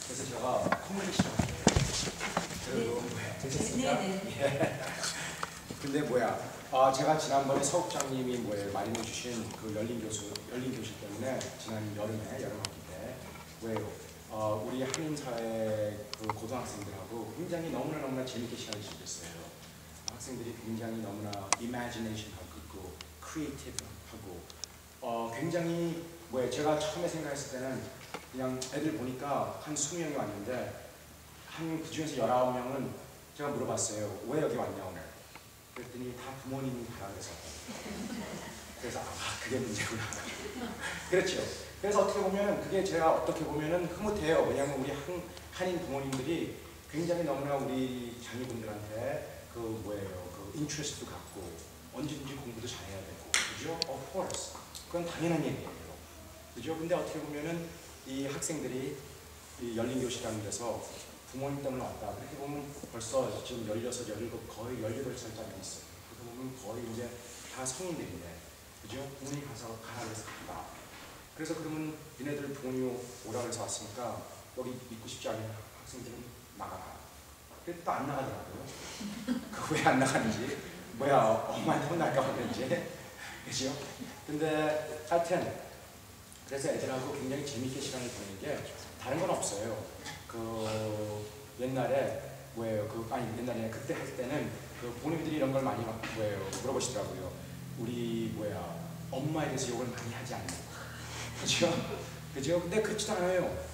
그래서 제가 콧물이 시작해요. 되셨습니까? 예. 근데 제가 지난번에 서국장님이 마련해 주신 그 열린 교실 때문에 지난 여름 학기 때 우리 한인사회 그 고등학생들하고 굉장히 너무나 재밌게 시간을 즐겼어요. 학생들이 굉장히 너무나 imagination하고 있고 creative하고 굉장히 제가 처음에 생각했을 때는 그냥 애들 보니까 한 20명이 왔는데 그 중에서 19명은 제가 물어봤어요. 왜 여기 왔냐 오늘? 그랬더니 다 부모님이 가라 그래서. 그래서 그게 문제구나. 그렇죠. 그래서 어떻게 보면 그게 제가 어떻게 보면은 흐뭇해요. 왜냐하면 우리 한인 부모님들이 굉장히 너무나 우리 자녀분들한테 그 인트레스트도 갖고 언제든지 공부도 잘해야 되고, 그죠? Of course. 그건 당연한 얘기예요. 그죠? 근데 어떻게 보면은 이 학생들이 이 열린 교실이라는 데서 부모님 때문에 왔다. 그렇게 보면 벌써 지금 16, 17, 거의 18살짜리 있어요. 그렇게 보면 거의 이제 다 성인들인데, 그죠? 부모님 가서 가라 그래서 간다. 그래서 그러면 니네들 부모님 오라 그래서 왔으니까 여기 믿고 싶지 않은 학생들은 나가라. 근데 또 안 나가더라고요. 그 왜 안 나가는지, 엄마한테 혼날까 하는지, 그죠? 근데 하여튼 그래서 애들하고 굉장히 재밌게 시간을 보내는 게 다른 건 없어요. 옛날에 옛날에 그때 할 때는 그 부모님들이 이런 걸 많이 물어보시더라고요. 우리 엄마에 대해서 욕을 많이 하지 않나? 그죠? 근데 그렇지도 않아요.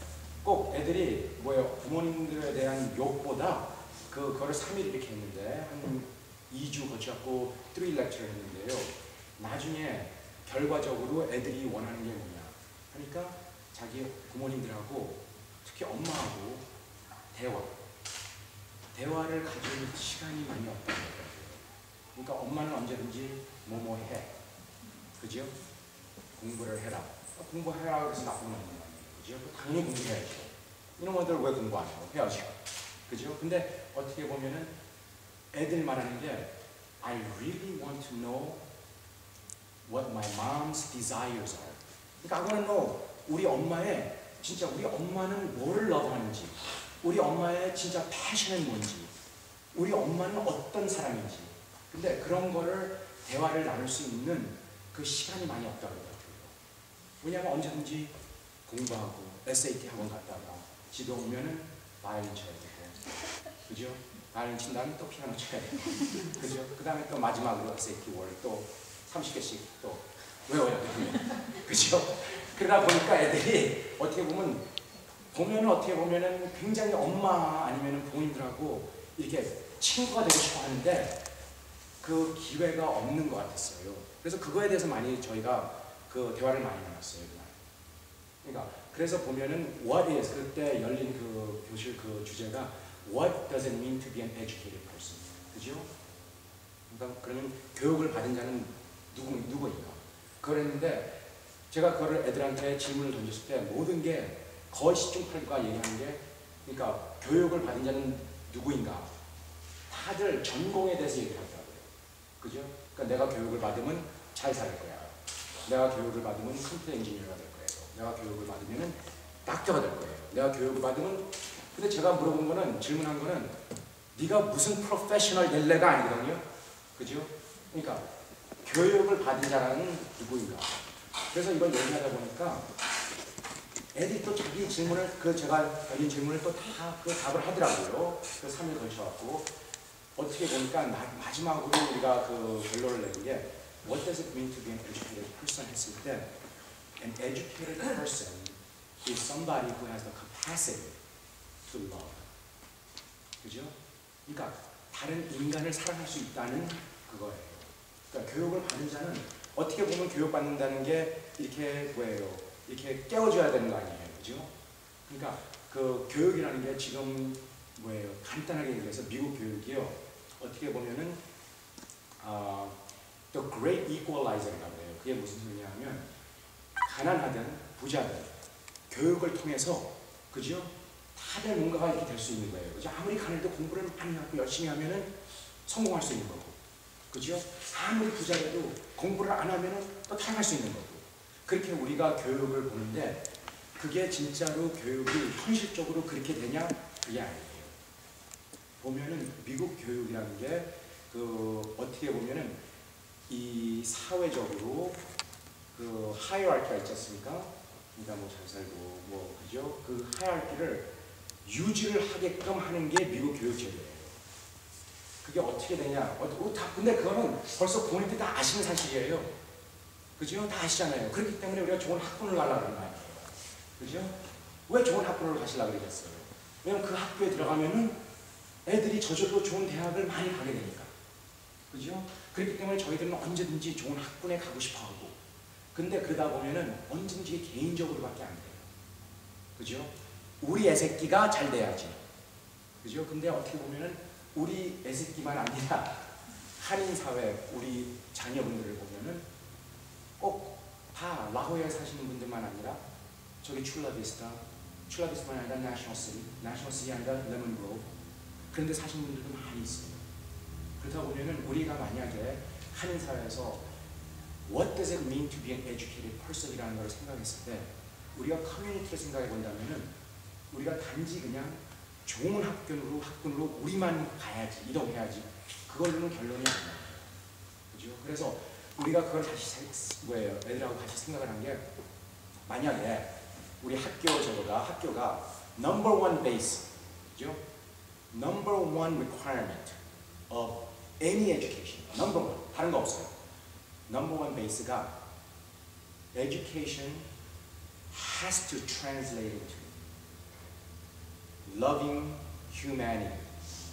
꼭 애들이 부모님들에 대한 욕보다 그거를 3일 이렇게 했는데 한 2주 거쳐갖고 3 lecture 했는데요. 나중에 결과적으로 애들이 원하는 게 뭐냐 하니까 자기 부모님들하고 특히 엄마하고 대화를 가질 시간이 많이 없다는 거예요. 그러니까 엄마는 언제든지 뭐뭐 해, 그죠? 공부를 해라. 공부해라 그래서 나쁜 건 아니에요. 그죠? 당연히 공부해야죠. 이놈들 왜 공부 안 해요? 해야죠. 그죠? 근데 어떻게 보면은 애들 말하는 게 I really want to know what my mom's desires are. 그러니까 I want to know 우리 엄마는 뭐를 러브하는지, 우리 엄마의 진짜 패션은 뭔지, 우리 엄마는 어떤 사람인지. 근데 그런 거를 대화를 나눌 수 있는 그 시간이 많이 없다고 그러더라고요. 왜냐하면 언제든지 공부하고 SAT 학원 갔다가 집에 오면은 바이올린 쳐야 되고, 그죠? 바이올린 친 다음에 또 피아노 쳐야 되고, 그죠? 그 다음에 또 마지막으로 SAT 월 또 30개씩 또 외워야 되고, 그죠? 그러다 보니까 애들이 어떻게 보면은 굉장히 엄마 아니면은 부모님들하고 이렇게 친구가 되고 싶어 하는데 그 기회가 없는 것 같았어요. 그래서 그거에 대해서 많이 저희가 그 대화를 많이 나눴어요. 그러니까 그래서 보면은 what is 그때 열린 그 교실 그 주제가 what does it mean to be an educated person? 그죠? 그러니까 그러면 교육을 받은 자는 누구인가? 그랬는데 제가 그거를 애들한테 질문을 던졌을 때 모든 게 거의 10중 8구가 얘기하는 게 그러니까 교육을 받은 자는 누구인가? 다들 전공에 대해서 얘기하더라고요. 그죠? 그러니까 내가 교육을 받으면 잘 살 거야. 내가 교육을 받으면 컴퓨터 엔지니어가 될 거예요. 내가 교육을 받으면 닥터가 될 거예요. 내가 교육을 받으면 근데 제가 질문한 거는 네가 무슨 프로페셔널 될래가 아니거든요. 그죠? 그러니까 교육을 받은 자라는 누구인가? 그래서 이걸 얘기하다 보니까 애들이 또 자기 질문을 제가 던진 질문을 또 다 그 답을 하더라고요. 그 3일 걸쳐갖고 어떻게 보니까 마지막으로 우리가 그 결론을 내는 게 What does it mean to be an educated person? 했을 때 an educated person is somebody who has the capacity to love. 그죠? 그러니까 다른 인간을 사랑할 수 있다는 그거예요. 그러니까 교육을 받는 자는 어떻게 보면 교육받는다는 게 이렇게 이렇게 깨워줘야 되는 거 아니에요. 그죠? 그러니까 그 교육이라는 게 지금 간단하게 얘기해서 미국 교육이요. 어떻게 보면은 The Great Equalizer라고 해요. 그게 무슨 소리냐면 가난하든 부자든 교육을 통해서 그죠? 다들 뭔가가 이렇게 될 수 있는 거예요. 그죠? 아무리 가난해도 공부를 많이 하고 열심히 하면은 성공할 수 있는 거고, 그죠? 아무리 부자라도 공부를 안 하면은 또 타락할 수 있는 거고. 그렇게 우리가 교육을 보는데 그게 진짜로 교육이 현실적으로 그렇게 되냐? 그게 아니에요. 보면은 미국 교육이라는 게 그 어떻게 보면은 이 사회적으로 그 하이어ar키가 있지 않습니까? 그러니까 뭐 잘 살고 뭐 그죠? 그 하이어ar키를 유지를 하게끔 하는 게 미국 교육 제도예요. 그게 어떻게 되냐? 근데 그거는 벌써 부모님들이 다 아시는 사실이에요. 그죠? 다 아시잖아요. 그렇기 때문에 우리가 좋은 학군을 가려고 하는 거 아니에요. 그죠? 왜 좋은 학군을 가시려고 그러겠어요? 왜냐면 그 학교에 들어가면은 애들이 저절로 좋은 대학을 많이 가게 되니까. 그죠? 그렇기 때문에 저희들은 언제든지 좋은 학군에 가고 싶어 하고. 근데 그러다 보면은 언제든지 개인적으로밖에 안 돼요. 그죠? 우리 애새끼가 잘 돼야지. 그죠? 근데 어떻게 보면은 우리 애새끼만 아니라 한인사회, 우리 자녀분들을 보면은 꼭 다 라호에 사시는 분들만 아니라 저기 출라비스타만 아니라 내셔널시티 아니라 레몬그로브 그런 데 사시는 분들도 많이 있어요. 그렇다 보면은 우리가 만약에 한인사회에서 What does it mean to be an educated person이라는 걸 생각했을 때 우리가 커뮤니티를 생각해 본다면은 우리가 단지 그냥 좋은 학군으로 우리만 가야지, 이동해야지 그걸로는 결론이 아니에요. 그죠? 그래서 우리가 그걸 다시 애들하고 같이 생각을 한 게 만약에 우리 학교가 number one base, 그죠? number one requirement of any education, number one, 다른 거 없어요. number one base가 education has to translate into loving humanity.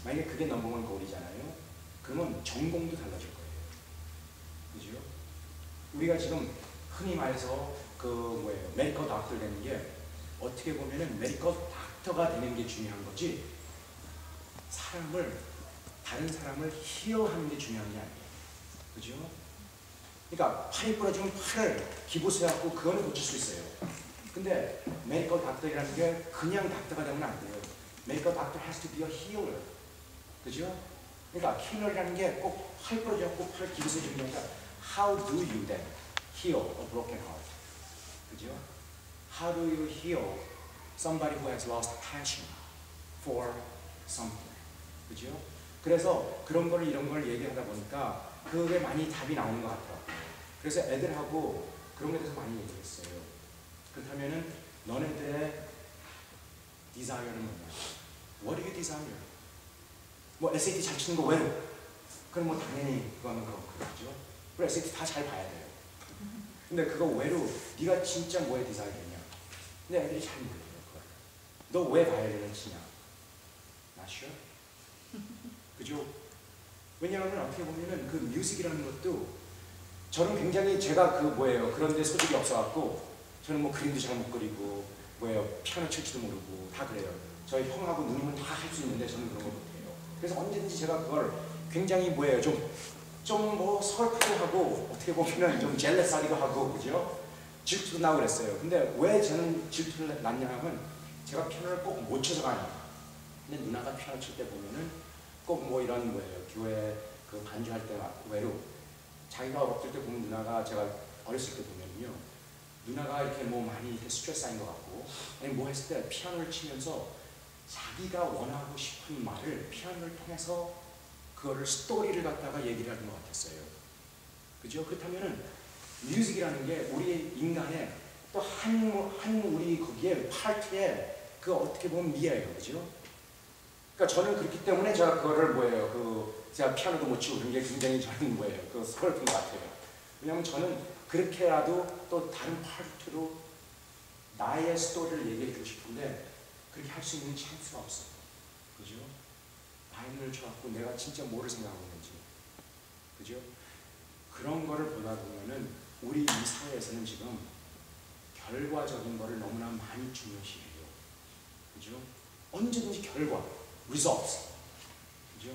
만약에 그게 number one goal이잖아요. 그러면 전공도 달라질 거예요. 그죠? 우리가 지금 흔히 말해서 메디컬 닥터 되는 게 어떻게 보면은 메디컬 닥터가 되는 게 중요한 거지 다른 사람을 힐하는 게 중요한 게 아니에요. 그죠? 그러니까 팔이 부러지면 팔을 기부스해갖고 그거는 고칠 수 있어요. 근데 메디컬 닥터라는 게 그냥 닥터가 되면 안 돼요. 메디컬 닥터 has to be a healer. 그죠? 그러니까 힐러라는 게 꼭 팔 부러져갖고 팔 기부스해주는 게 아니라 How do you then heal a broken heart? 그죠? How do you heal somebody who has lost passion for something? 그죠? 그래서 이런 걸 얘기하다 보니까 그게 많이 답이 나오는 것 같아요. 그래서 애들하고 그런 거에 대해서 많이 얘기했어요. 그렇다면은 너네들의 디자이어는 뭐냐? What do you desire? 뭐 SAT 잘 치는 거 왜? 그럼 뭐 당연히 그거는 그렇죠. 그리고 SAT 다 잘 봐야 돼요. 근데 그거 외로 네가 진짜 뭐에 디자이어냐? 근데 애들이 잘 모르겠어요. 너 왜 바이올린을 치냐? Not sure? 그죠? 왜냐하면 어떻게 보면은 그 뮤직이라는 것도 저는 굉장히 제가 그런데 소질이 없어갖고 저는 뭐 그림도 잘 못 그리고 피아노 칠지도 모르고 다 그래요. 저희 형하고 누님은 다 할 수 있는데 저는 그런 거 못해요. 그래서 언제든지 제가 그걸 굉장히 좀 서글프기도 하고 어떻게 보면은 좀 젤레스하기도 하고 그죠? 질투도 나고 그랬어요. 근데 왜 저는 질투를 났냐면 제가 피아노를 꼭 못 쳐서 가니까. 근데 누나가 피아노 칠 때 보면은 꼭 이런 교회 그 반주할 때 외로 자기가 어릴 때 보면 누나가 제가 어렸을 때 보면요 누나가 이렇게 많이 이렇게 스트레스인 것 같고 아니 했을 때 피아노를 치면서 자기가 원하고 싶은 말을 피아노를 통해서 그거를 스토리를 갖다가 얘기를 하는 것 같았어요. 그죠? 그렇다면은 뮤직이라는 게 우리 인간의 또 한 우리 거기에 파트에 그 어떻게 보면 미예요. 그죠? 그러니까 저는 그렇기 때문에 제가 그거를 제가 피아노도 못 치고 그런 게 굉장히 저는 서글픈 것 같아요. 왜냐하면 저는 그렇게라도 또 다른 파트로 나의 스토리를 얘기해 주고 싶은데 그렇게 할 수 있는 찬스가 없어요. 그죠? 바이올린을 쳐갖고 내가 진짜 뭐를 생각하고 있는지. 그죠? 그런 거를 보다 보면은 우리 이 사회에서는 지금 결과적인 거를 너무나 많이 중요시해요. 그죠? 언제든지 결과, results. 그죠?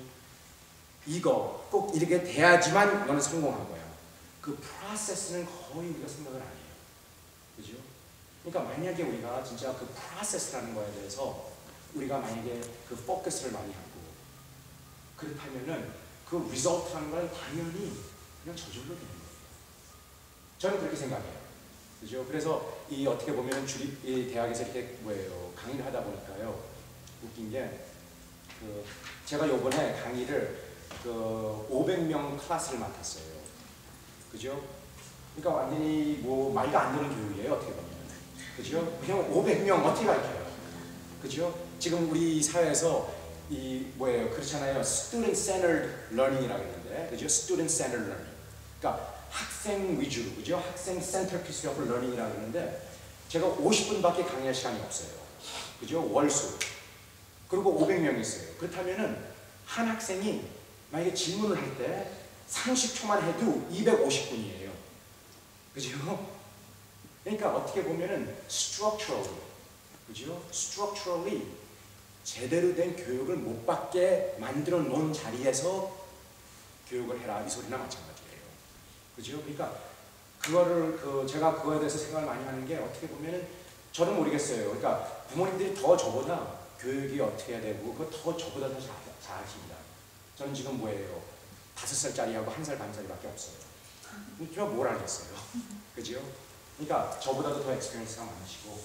이거 꼭 이렇게 돼야지만 너는 성공한 거야. 그 프로세스는 거의 우리가 생각을 안 해요. 그죠? 그러니까 만약에 우리가 진짜 그 프로세스라는 거에 대해서 우리가 만약에 그 포커스를 많이 하고 그렇다면은 그 리설트라는 건 당연히 그냥 저절로 되는 거예요. 저는 그렇게 생각해요. 그죠? 그래서 이 어떻게 보면 이 대학에서 이렇게 강의를 하다 보니까요. 웃긴 게 제가 요번에 강의를 500명 클래스를 맡았어요. 그죠? 그러니까 완전히 뭐 말도 안 되는 교육이에요. 어떻게 보면. 그죠? 그냥 500명 어떻게 가르쳐요? 그죠? 지금 우리 사회에서 그렇잖아요. Student Centered Learning이라고 했는데, 그죠? Student Centered Learning. 그러니까 학생 위주로, 그죠? 학생 센터피스 오브 러닝이라고 하는데 제가 50분밖에 강의할 시간이 없어요. 그죠? 월수. 그리고 500명이 있어요. 그렇다면은 한 학생이 만약에 질문을 할 때 30초만 해도 250분이에요. 그죠? 그러니까 어떻게 보면은 structurally, 그죠? structurally 제대로 된 교육을 못 받게 만들어 놓은 자리에서 교육을 해라 이 소리나 마찬가지예요. 그죠? 그러니까 그거를 제가 그거에 대해서 생각을 많이 하는 게 어떻게 보면은 저는 모르겠어요. 그러니까 부모님들이 더 저보다 교육이 어떻게 해야 되고 그거 더 저보다 더 잘 아십니다. 저는 지금 5살짜리하고 1살 반살이밖에 없어요. 제가 뭘 알겠어요. 그죠? 그러니까 저보다도 더 experience가 많으시고,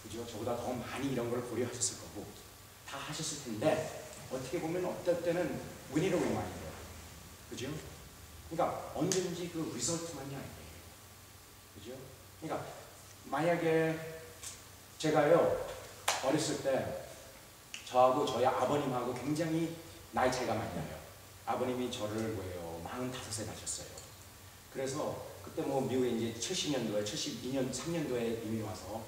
그죠? 저보다 더 많이 이런 걸 고려하셨을 거고 다 하셨을 텐데 어떻게 보면 어떨 때는 we need a reminder. 그죠? 그러니까 언제든지 그 리설트만이 아니에요. 그죠? 그러니까 만약에 제가요 어렸을 때 저하고 저희 아버님하고 굉장히 나이 차이가 많이 나요. 아버님이 저를 45세 낳으셨어요. 그래서 그때 미국에 이제 70년도에 72년 3년도에 이미 와서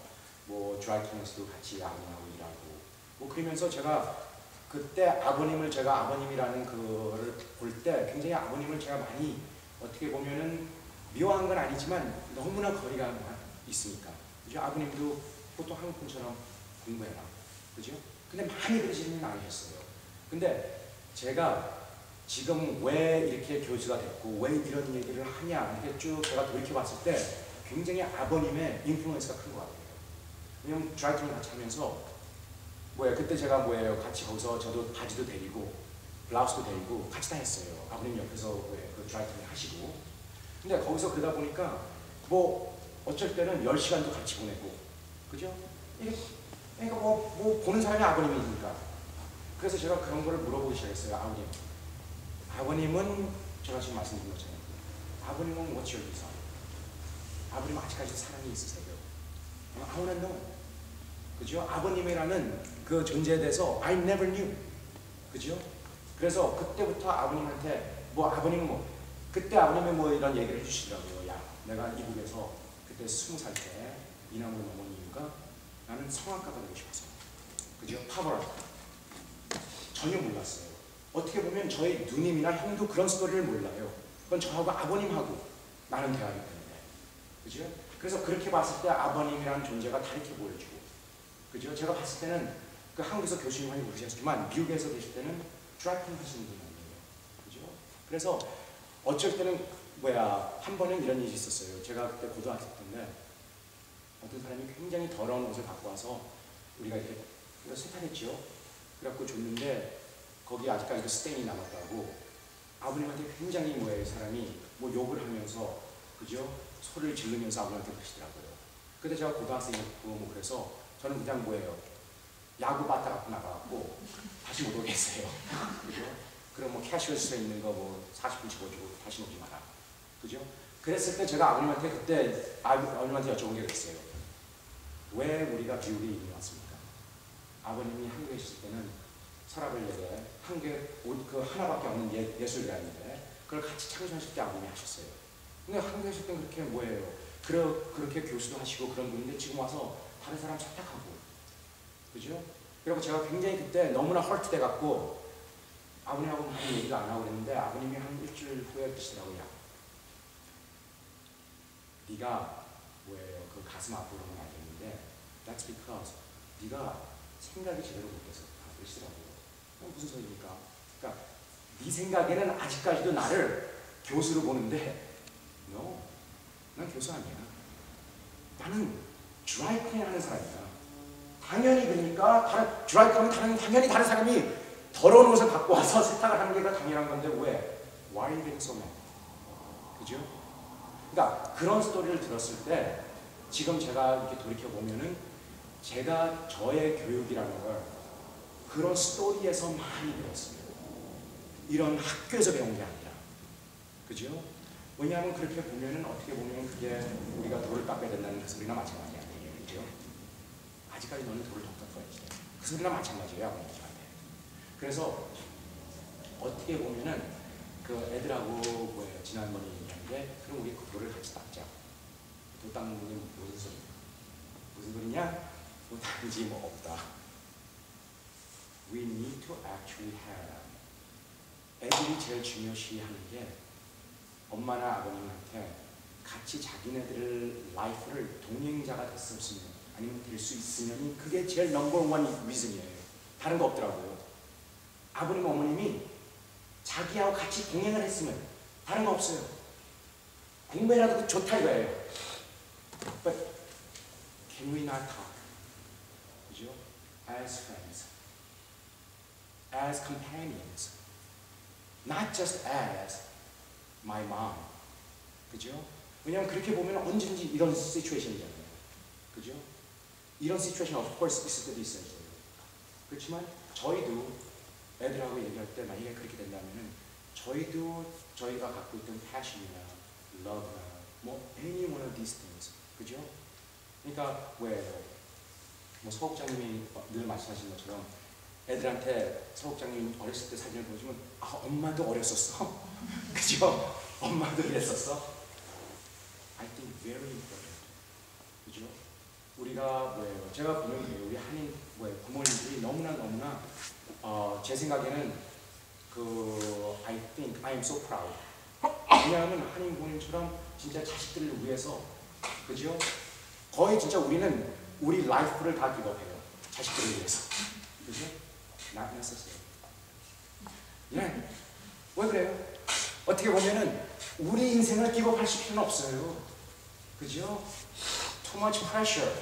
드라이클래스도 같이 아버님하고 일하고 그러면서 제가 그때 제가 아버님이라는 그거를 볼 때 굉장히 아버님을 제가 많이 어떻게 보면은 미워한 건 아니지만 너무나 거리가 있으니까. 그죠? 아버님도 보통 한국 분처럼 공부해라. 그죠? 근데 많이 그러지는 않으셨어요. 근데 제가 지금 왜 이렇게 교수가 됐고 왜 이런 얘기를 하냐 이렇게 쭉 제가 돌이켜 봤을 때 굉장히 아버님의 인플루언스가 큰 것 같아요. 왜냐면 드라이클링 같이 하면서 그때 제가 같이 거기서 저도 바지도 데리고 블라우스도 데리고 같이 다 했어요. 아버님 옆에서 그 드라이클링 하시고. 근데 거기서 그러다 보니까 어쩔 때는 10시간도 같이 보내고, 그죠? 그러니까 보는 사람이 아버님이니까. 그래서 제가 그런 거를 물어보기 시작했어요. 아버님은 제가 지금 말씀드린 것처럼 아버님은 what's your desire? 아버님 아직까지 사랑이 있으세요? I wanna know. 그죠? 아버님이라는 그 존재에 대해서 I never knew. 그죠? 그래서 그때부터 아버님한테 그때 아버님이 이런 얘기를 해주시더라고요. 야, 내가 미국에서 그때 20살 때 이남을 넘은 이유가 나는 성악가가 되고 싶어서. 그죠? 파벌. 전혀 몰랐어요. 어떻게 보면 저희 누님이나 형도 그런 스토리를 몰라요. 그건 저하고 아버님하고 나는 대화이기 때문에. 그죠? 그래서 그렇게 봤을 때 아버님이라는 존재가 다르게 보여주고. 그죠? 제가 봤을 때는 한국에서 교수님 많이 모르셨지만 미국에서 계실 때는 드라이클링 하시는 분이 아니에요. 그죠? 그래서 어쩔 때는 한 번은 이런 일이 있었어요. 제가 그때 고등학생 때인데 어떤 사람이 굉장히 더러운 옷을 갖고 와서 우리가 이렇게 세탁했죠. 그래갖고 줬는데 거기 아직까지도 스테인이 남았다고 아버님한테 굉장히 사람이 욕을 하면서 그죠? 소리를 지르면서 아버님한테 그러시더라고요. 근데 제가 고등학생이었고 그래서 저는 그냥 야구 바타 갖고 나가갖고 다시 못 오겠어요. 그죠? 그럼 캐시어스에 있는 거 40분 집어주고 다시 오지 마라. 그죠? 그랬을 때 제가 아버님한테 그때 아버님한테 여쭤본 게 그랬어요. 왜 우리가 미국에 이민 왔습니까? 아버님이 한국에 있을 때는 서랍을내에 한국에 옷 하나밖에 없는 예술가인데 그걸 같이 창조하실 때 아버님이 하셨어요. 근데 한국에 있을 때는 그렇게 교수도 하시고 그런 분인데 지금 와서 다른 사람 세탁하고. 그죠? 그리고 제가 굉장히 그때 너무나 헐트돼 갖고 아버님하고 많이 얘기가 안 하고 그랬는데 아버님이 한 일주일 후에 그러시더라고요. 네가 그 가슴 아프고 그런 건 알겠는데 that's because 네가 생각이 제대로 못돼서 그러시더라고요. 무슨 소리입니까? 그러니까 네 생각에는 아직까지도 나를 교수로 보는데 no, 난 교수 아니야. 나는 드라이클링 하는 사람이야. 당연히 그러니까 드라이클링 당연히 다른 사람이 더러운 옷을 갖고 와서 세탁을 하는 게 당연한 건데 왜? Why are you being so mad? 그죠? 그러니까 그런 스토리를 들었을 때 지금 제가 이렇게 돌이켜 보면은 제가 저의 교육이라는 걸 그런 스토리에서 많이 배웠습니다. 이런 학교에서 배운 게 아니라, 그죠? 왜냐하면 그렇게 보면은 어떻게 보면 그게 우리가 돌을 깎아야 된다는 그 소리나 마찬가지 아니에요, 그죠? 아직까지 너는 돌을 더 깎아야지. 그 소리나 마찬가지예요, 아버님한테. 그래서 어떻게 보면은 그 애들하고 뭐예요, 지난번에 얘기한 게 그럼 우리 그 돌을 같이 닦자. 돌 닦는 게 무슨 소리야? 무슨 소리냐? 뭐 단지 뭐 없다. We need to actually have. 애들이 제일 중요시하는 게 엄마나 아버님한테 같이 자기네들 라이프를 동행자가 됐었으면 아니면 될 수 있으면 그게 제일 넘버원 리즌이에요. 다른 거 없더라고요. 아버님 어머님이 자기하고 같이 동행을 했으면 다른 거 없어요. 공부해라도 좋다 이거예요. But can we not talk? 그죠? As friends, as companions, not just as my mom. 그죠? 왜냐면 그렇게 보면 언제든지 이런 시츄에이션이잖아요. 그죠? 이런 시츄에이션 of course 있을 때도 있어요. 그렇지만 저희도 애들하고 얘기할 때 만약에 그렇게 된다면은 저희가 갖고 있던 passion이나 love나 뭐 any one of these things. 그죠? 그러니까 뭐 서국장님이 늘 말씀하신 것처럼 애들한테 서국장님 어렸을 때 사진을 보여주면 아 엄마도 어렸었어. 그죠? 엄마도 이랬었어. I think very important. 그죠? 우리가 제가 보면 우리 한인 부모님들이 너무나 제 생각에는 I think I am so proud. 왜냐하면 한인 부모님처럼 진짜 자식들을 위해서, 그죠? 거의 진짜 우리는 우리 라이프를 다 기업해요. 자식들을 위해서. 그죠? Not necessary. 네. 왜 그래요? 어떻게 보면은 우리 인생을 기업할 필요는 없어요. 그죠? Too much pressure.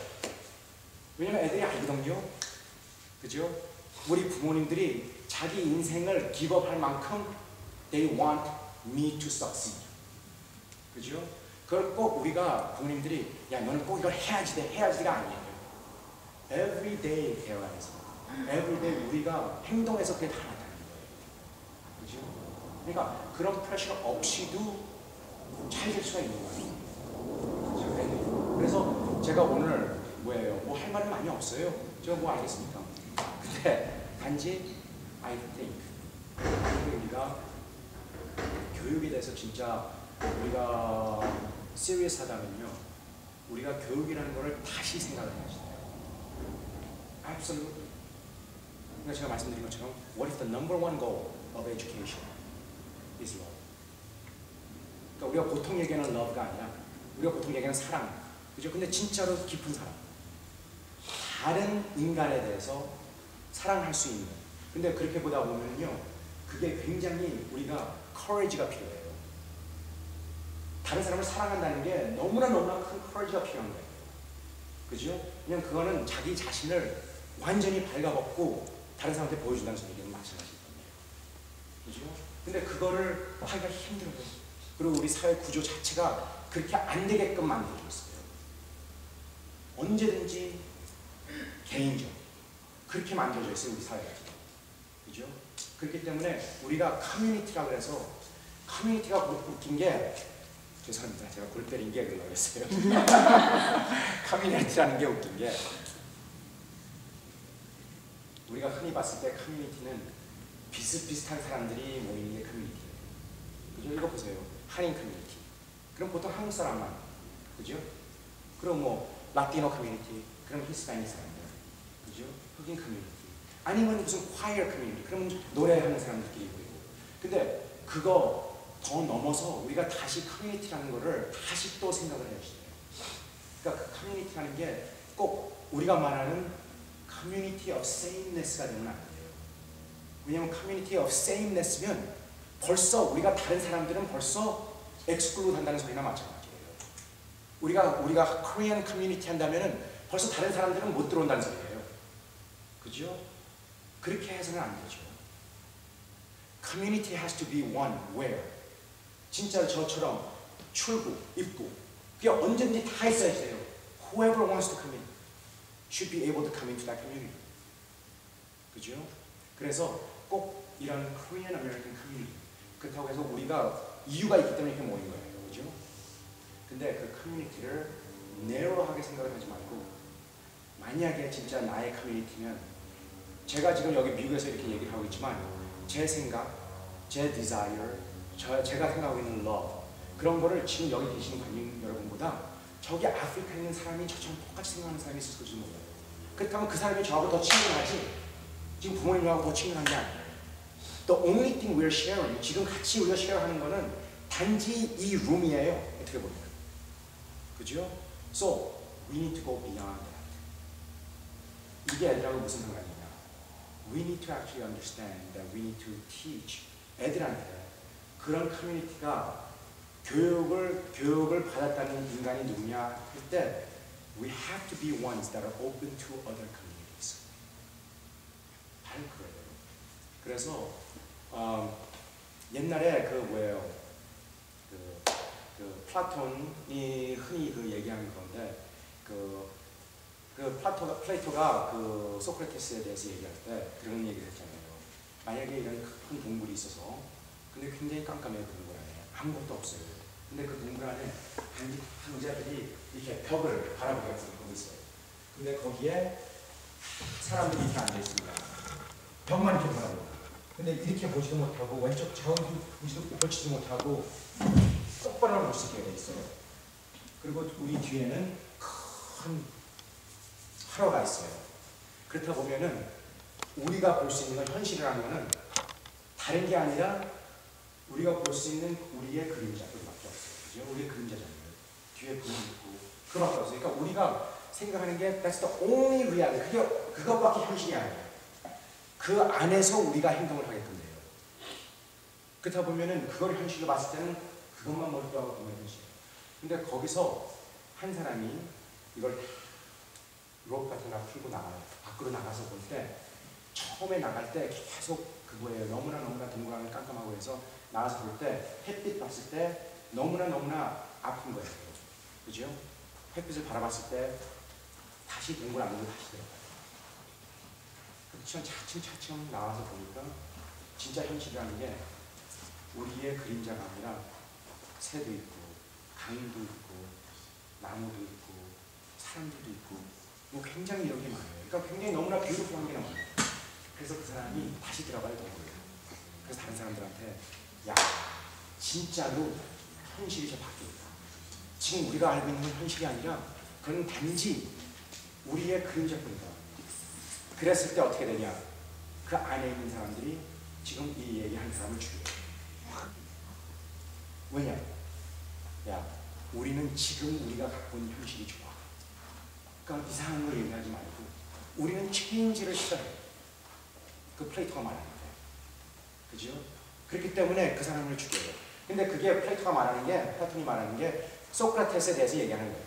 왜냐면 애들이 알거든요. 그죠? 우리 부모님들이 자기 인생을 기업할 만큼 they want me to succeed. 그죠? 그걸 꼭 우리가 부모님들이 야 너는 꼭 이걸 해야지가 아니에요. Everyday 대화에서 everyday 우리가 행동에서 그게 다 나타나는 거예요. 그죠? 그러니까 그런 프레셔 없이도 잘 될 수가 있는 거예요. 그래서 제가 오늘 뭐 할 말은 많이 없어요. 제가 뭐 알겠습니까? 근데 단지 I think 우리가 교육에 대해서 진짜 우리가 serious 하다면요, 우리가 교육이라는 거를 다시 생각을 해야 돼요. Absolutely. 그러니까 제가 말씀드린 것처럼 what is the number one goal of education is love. 그러니까 우리가 보통 얘기하는 love가 아니라 우리가 보통 얘기하는 사랑. 그죠? 근데 진짜로 깊은 사랑. 다른 인간에 대해서 사랑할 수 있는. 근데 그렇게 보다 보면요, 그게 굉장히 우리가 courage가 필요해요. 다른 사람을 사랑한다는 게 너무나 큰 courage가 필요한 거예요. 그죠? 그냥 그거는 자기 자신을 완전히 발가벗고 다른 사람한테 보여준다는 소리는 마찬가지일 거예요. 그죠? 근데 그거를 하기가 힘들어요. 그리고 우리 사회 구조 자체가 그렇게 안 되게끔 만들어져 있어요. 언제든지 개인적 그렇게 만들어져 있어요, 우리 사회가. 그죠? 그렇기 때문에 우리가 커뮤니티라고 해서, 커뮤니티가 웃긴 게, 죄송합니다, 제가 골 때린 게 그러려고 했어요. 커뮤니티라는 게 웃긴 게, 우리가 흔히 봤을 때 커뮤니티는 비슷비슷한 사람들이 모이는 게 커뮤니티예요. 그죠? 이거 보세요. 한인 커뮤니티. 그럼 보통 한국 사람만. 그죠? 그럼 뭐 라티노 커뮤니티. 그럼 히스패닉 사람들. 그죠? 흑인 커뮤니티. 아니면 무슨 콰이어 커뮤니티. 그러면 노래하는 사람들끼리 모이고. 근데 그거 더 넘어서 우리가 다시 커뮤니티라는 거를 다시 또 생각을 해야 돼요. 그러니까 그 커뮤니티라는 게 꼭 우리가 말하는 커뮤니티 of sameness가 되면 안 돼요. 왜냐면 커뮤니티 of sameness면 벌써 우리가 다른 사람들은 벌써 exclude 한다는 소리나 마찬가지예요. 우리가 Korean community 한다면은 벌써 다른 사람들은 못 들어온다는 소리예요. 그죠? 그렇게 해서는 안 되죠. Community has to be one where 진짜 저처럼 출구, 입구 그게 언제든지 다 있어야 돼요. whoever wants to come in should be able to come into that community. 그죠? 그래서 꼭 이런 Korean American community, 그렇다고 해서 우리가 이유가 있기 때문에 이렇게 모인 거예요. 그죠? 근데 그 커뮤니티를 내로하게 생각을 하지 말고, 만약에 진짜 나의 커뮤니티면, 제가 지금 여기 미국에서 이렇게 얘기를 하고 있지만 제 생각, 제 desire, 제가 생각하고 있는 love, 그런 거를 지금 여기 계신 관객 여러분보다 저기 아프리카에 있는 사람이 저처럼 똑같이 생각하는 사람이 있을지 몰라요. 그렇다면 그 사람이 저하고 더 친근하지, 지금 부모님하고 더 친근한 게 아니에요. The only thing we're sharing, 지금 같이 우리가 쉐어하는 거는 단지 이 룸이에요. 어떻게 보면. 그죠? So, we need to go beyond that. 이게 애들하고 무슨 상관이냐? We need to actually understand that we need to teach 애들한테 그런 커뮤니티가 교육을 받았다는 인간이 누구냐 할 때 we have to be ones that are open to other communities. 바로 그거예요. 그래서 옛날에 그 뭐예요? 그 플라톤이 흔히 그 얘기하는 건데 플레이토가 그 소크라테스에 대해서 얘기할 때 그런 얘기를 했잖아요. 만약에 이런 큰 동굴이 있어서, 근데 굉장히 깜깜해요. 그 동굴 안에 아무것도 없어요. 근데 그 동굴 안에 황제들이 이렇게 벽을 바라보고 있어요. 근데 거기에 사람들이 이렇게 앉아 있습니다. 벽만 이렇게 바라보고. 근데 이렇게 보지도 못하고 왼쪽 저기 보지도 못하고 똑바로 볼 수 있게 돼 있어요. 그리고 우리 뒤에는 큰 화로가 있어요. 그렇다 보면은 우리가 볼 수 있는 건, 현실이라는 거는 다른 게 아니라 우리가 볼 수 있는 우리의 그림자들밖에 없어요. 그죠? 우리의 그림자잖아요. 뒤에 불이 있고 그거밖에 없어요. 그러니까 우리가 생각하는 게 that's the only reality. 그것밖에 현실이 아니에요. 그 안에서 우리가 행동을 하게끔 돼요. 그렇다 보면은 그걸 현실로 봤을 때는 그것만 몰두하고 보면 현실이에요. 근데 거기서 한 사람이 이걸 롭 같은 거 풀고 나가요. 밖으로 나가서 볼 때, 처음에 나갈 때 계속 그거예요. 너무나 동그랗게 깜깜하고 해서 나가서 볼 때 햇빛 봤을 때 너무나 아픈 거예요. 그죠? 햇빛을 바라봤을 때 다시 동굴 안으로 다시 들어가요. 그렇지만 차츰 나와서 보니까 진짜 현실이라는 게 우리의 그림자가 아니라 새도 있고 강도 있고 나무도 있고 사람들도 있고 뭐 굉장히 이런 게 많아요. 그러니까 굉장히 너무나 뷰티풀한 게 많아요. 그래서 그 사람이 다시 들어가야 되는 거예요. 그래서 다른 사람들한테 야, 진짜로 현실이 저 밖에 있다. 지금 우리가 알고 있는 건 현실이 아니라 그건 단지 우리의 그림자뿐이다. 그랬을 때 어떻게 되냐? 그 안에 있는 사람들이 지금 이 얘기하는 사람을 죽여요. 왜냐? 야, 우리는 지금 우리가 갖고 있는 현실이 좋아. 그러니까 이상한 걸 얘기하지 말고 우리는 체인지를 시작해요. 그 플레이토가 말하는데. 그죠? 그렇기 때문에 그 사람을 죽여요. 근데 그게 플레이토가 말하는 게, 플라톤이 말하는 게 소크라테스에 대해서 얘기하는 거예요.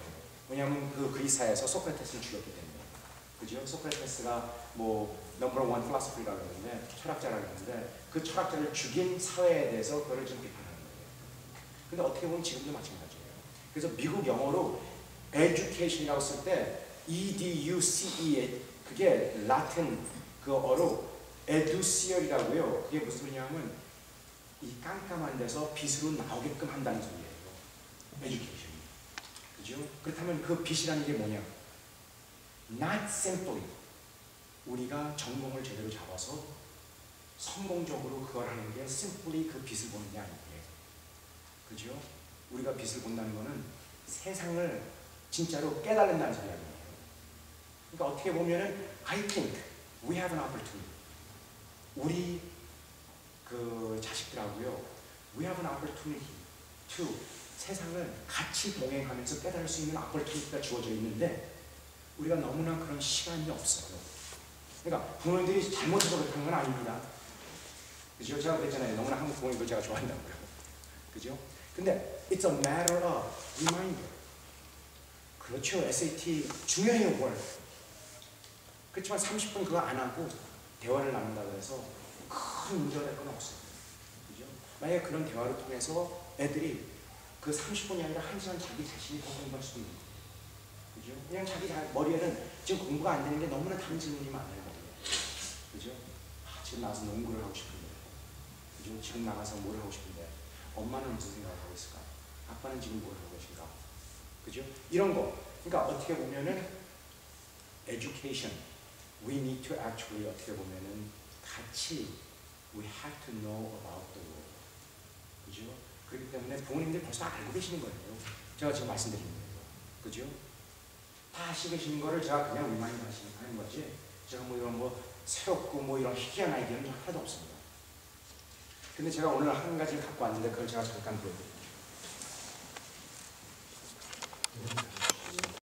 왜냐하면 그 그리스사에서 소크라테스를 죽였기 때문에. 그죠? 소크라테스가 뭐 넘버 원 필로소피라고 그러는데, 철학자라고 그러는데, 그 철학자를 죽인 사회에 대해서 그걸 좀 비판하는 거예요. 근데 어떻게 보면 지금도 마찬가지예요. 그래서 미국 영어로 education이라고 쓸 때 educe, 그게 라틴 그어로 educier이라고요. 그게 무슨 소리냐면 이 깜깜한 데서 빛으로 나오게끔 한다는 소리예요. education. 그죠? 그렇다면 그 빛이라는 게 뭐냐? Not simply 우리가 전공을 제대로 잡아서 성공적으로 그걸 하는 게 simply 그 빛을 보는 게 아니에요. 그죠? 우리가 빛을 본다는 거는 세상을 진짜로 깨달는다는 소리 아니에요. 그러니까 어떻게 보면은 I think we have an opportunity. 우리 그 자식들하고요, we have an opportunity to 세상을 같이 동행하면서 깨달을 수 있는 opportunity가 주어져 있는데 우리가 너무나 그런 시간이 없어요. 그러니까 부모님들이 잘못해서 그렇다는 건 아닙니다. 그죠? 제가 그랬잖아요. 너무나 한국 부모님들 제가 좋아한다고요. 그죠? 근데 it's a matter of reminder. 그렇죠. SAT 중요해요. 뭘. 그렇지만 30분 그거 안 하고 대화를 나눈다고 해서 큰 문제가 될 건 없어요. 그죠? 만약에 그런 대화를 통해서 애들이 그 30분이 아니라 1시간 자기 자신이 더 공부할 수도 있는 거예요. 그죠? 그냥 자기 머리에는 지금 공부가 안 되는 게 너무나 다른 질문이 많아요. 머리에. 그죠? 지금 나가서 농구를 하고 싶은데, 그죠? 지금 나가서 뭘 하고 싶은데, 엄마는 무슨 생각을 하고 있을까? 아빠는 지금 뭘 하고 계실까? 그죠? 이런 거. 그러니까 어떻게 보면은 education, we need to actually 어떻게 보면은 같이 we have to know about the world. 그죠? 그렇기 때문에 부모님들이 벌써 알고 계시는 거예요. 제가 지금 말씀드리는 거예요. 그죠? 다 아시고 계시는 거를 제가 그냥 리마인드 하는 거지. 제가 뭐 이런 뭐 새롭고 뭐 이런 희귀한 아이디어는 하나도 없습니다. 근데 제가 오늘 한 가지를 갖고 왔는데 그걸 제가 잠깐 보여드릴게요.